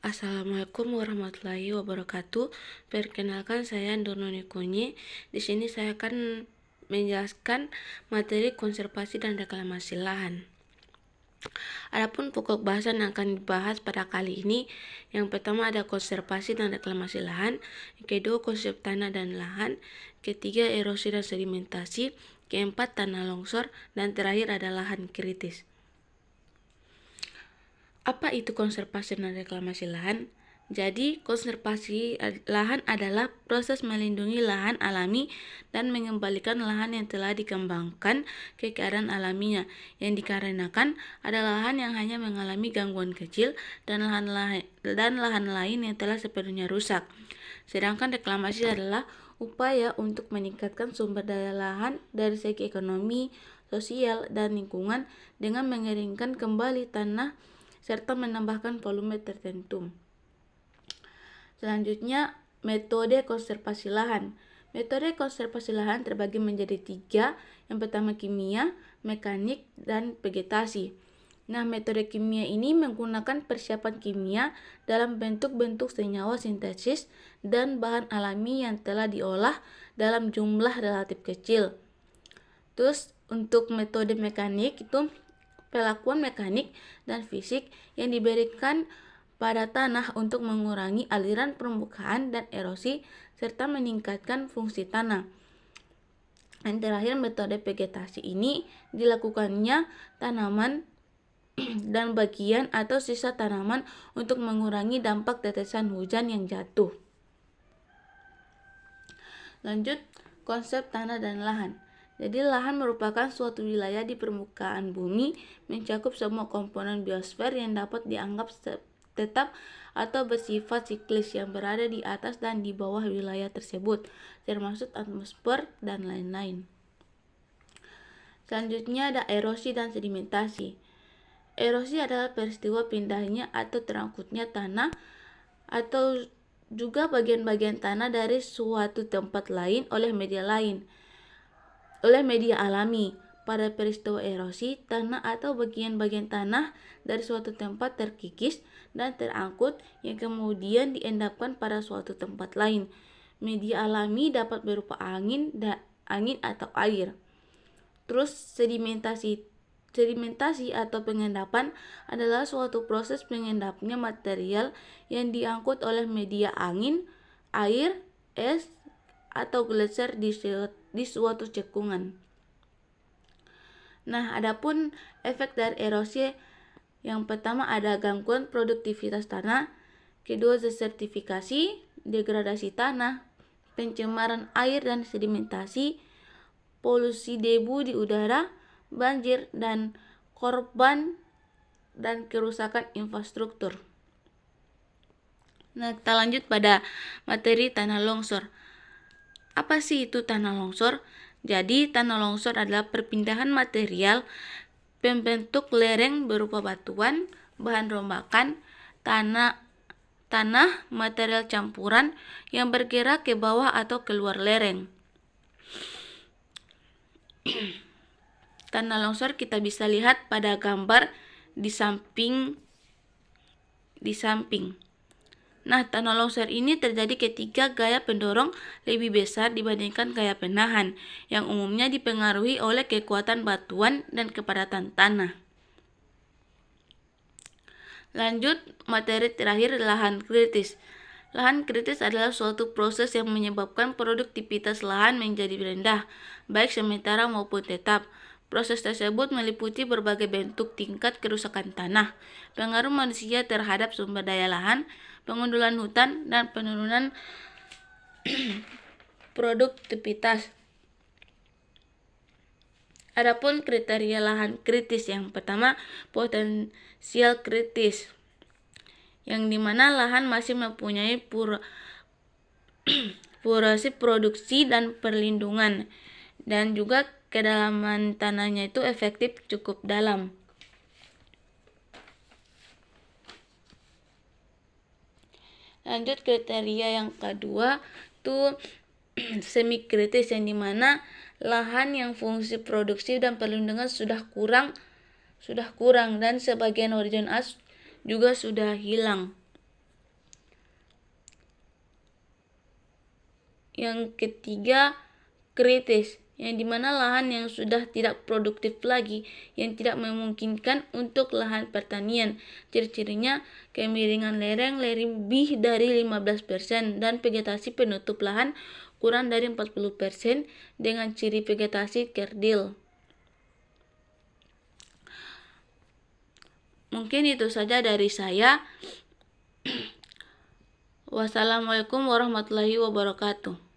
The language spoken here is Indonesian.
Assalamualaikum warahmatullahi wabarakatuh. Perkenalkan, saya Nurni Kunyi. Di sini saya akan menjelaskan materi konservasi dan reklamasi lahan. Adapun pokok bahasan yang akan dibahas pada kali ini, yang pertama ada konservasi dan reklamasi lahan, yang kedua konsep tanah dan lahan, ketiga erosi dan sedimentasi, keempat tanah longsor, dan terakhir ada lahan kritis. Apa itu konservasi dan reklamasi lahan? Jadi, konservasi lahan adalah proses melindungi lahan alami dan mengembalikan lahan yang telah dikembangkan ke keadaan alaminya, yang dikarenakan ada lahan yang hanya mengalami gangguan kecil dan lahan lain yang telah sepenuhnya rusak. Sedangkan reklamasi adalah upaya untuk meningkatkan sumber daya lahan dari segi ekonomi, sosial, dan lingkungan dengan mengeringkan kembali tanah serta menambahkan volume tertentu. Selanjutnya, metode konservasi lahan. Metode konservasi lahan terbagi menjadi 3. Yang pertama kimia, mekanik, dan vegetasi. Nah, metode kimia ini menggunakan persiapan kimia dalam bentuk-bentuk senyawa sintesis dan bahan alami yang telah diolah dalam jumlah relatif kecil. Terus, untuk metode mekanik itu perlakuan mekanik dan fisik yang diberikan pada tanah untuk mengurangi aliran permukaan dan erosi serta meningkatkan fungsi tanah. Dan terakhir, metode vegetasi ini dilakukannya tanaman dan bagian atau sisa tanaman untuk mengurangi dampak tetesan hujan yang jatuh. Lanjut, konsep tanah dan lahan. Jadi lahan merupakan suatu wilayah di permukaan bumi mencakup semua komponen biosfer yang dapat dianggap tetap atau bersifat siklis yang berada di atas dan di bawah wilayah tersebut, termasuk atmosfer dan lain-lain. Selanjutnya ada erosi dan sedimentasi. Erosi adalah peristiwa pindahnya atau terangkutnya tanah atau juga bagian-bagian tanah dari suatu tempat lain oleh media alami. Pada peristiwa erosi, tanah atau bagian-bagian tanah dari suatu tempat terkikis dan terangkut yang kemudian diendapkan pada suatu tempat lain. Media alami dapat berupa angin atau air. Terus sedimentasi atau pengendapan adalah suatu proses pengendapnya material yang diangkut oleh media angin, air, es, atau gletser di suatu cekungan. Nah, adapun efek dari erosi, yang pertama ada gangguan produktivitas tanah, kedua desertifikasi, degradasi tanah, pencemaran air dan sedimentasi, polusi debu di udara, banjir, dan korban dan kerusakan infrastruktur. Nah, kita lanjut pada materi tanah longsor. Apa sih itu tanah longsor? Jadi, tanah longsor adalah perpindahan material pembentuk lereng berupa batuan, bahan rombakan, tanah, material campuran yang bergerak ke bawah atau keluar lereng. Tanah longsor kita bisa lihat pada gambar di samping. Nah, tanah longsor ini terjadi ketika gaya pendorong lebih besar dibandingkan gaya penahan, yang umumnya dipengaruhi oleh kekuatan batuan dan kepadatan tanah. Lanjut, materi terakhir, lahan kritis. Lahan kritis adalah suatu proses yang menyebabkan produktivitas lahan menjadi rendah, baik sementara maupun tetap. Proses tersebut meliputi berbagai bentuk tingkat kerusakan tanah, pengaruh manusia terhadap sumber daya lahan, pengundulan hutan, dan penurunan produktivitas. Adapun kriteria lahan kritis, yang pertama potensial kritis, yang dimana lahan masih mempunyai durasi produksi dan perlindungan, dan juga kedalaman tanahnya itu efektif cukup dalam. Lanjut, kriteria yang kedua itu semi kritis, yang dimana lahan yang fungsi produksi dan perlindungan sudah kurang dan sebagian horizon as juga sudah hilang. Yang ketiga, kritis, yang dimana lahan yang sudah tidak produktif lagi, yang tidak memungkinkan untuk lahan pertanian. Ciri-cirinya kemiringan lereng lebih dari 15% dan vegetasi penutup lahan kurang dari 40% dengan ciri vegetasi kerdil. Mungkin itu saja dari saya. Wassalamualaikum warahmatullahi wabarakatuh.